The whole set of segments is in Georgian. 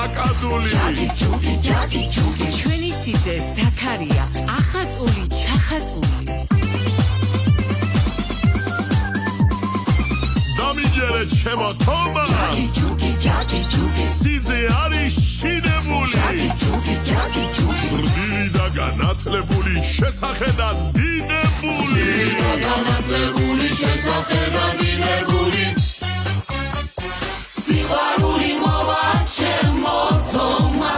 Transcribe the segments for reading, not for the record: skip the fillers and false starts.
ნაკადული ჩვენი სიძე ზაქარია ახატული ჩახატული დამიჯერე ჩემო თომა სიძე არის შინებული ზრდილი და განათლებული შესახედად დინებული სიყვარული მოვა ჩემო თომა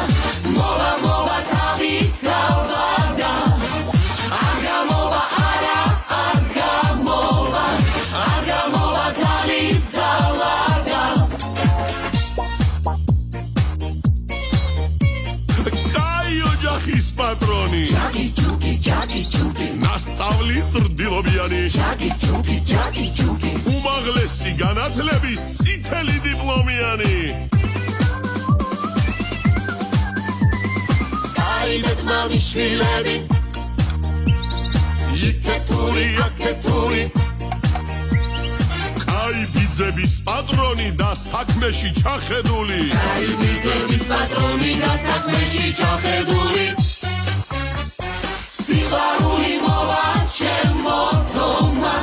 მოვა თავის გავდა არ გამოვა არ გამოვა თავის ძალადა კაი ოჯახის პატრონი ნასწავლის ზრდილობიანი უმაღლესი განათლების წითელი დიპლომიანი კაი შვილები იქეთური კაი ბიძების პატრონი და საქმეში ჩახედული სიყვარული მოვა ჩემო თომა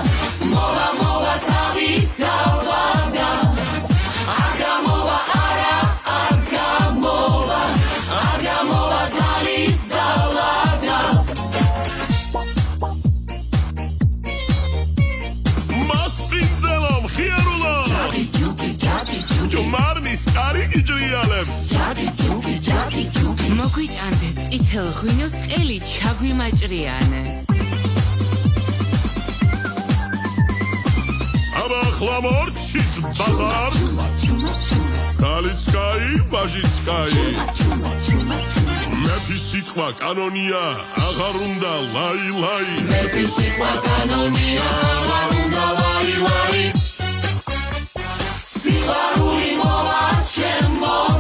მოვა თავის გავდა არ გამოვა არ გამოვა თავის ძალადა მასპინძელო მხიარულო მარნის კარი გიჭრიალებს მოგვიტანდეთ წითელ ღვინოს ყელი ჩაგვიმაჭრიანე აბა ახლა მორჩით ბაზარს ქალიც კაი ვაჟიც კაი მეფის სიტყვა კანონია აღარ უნდა ლაი მეფის სიტყვა კანონია აღარ უნდა ლაი სიყვარული მოვა ჩემო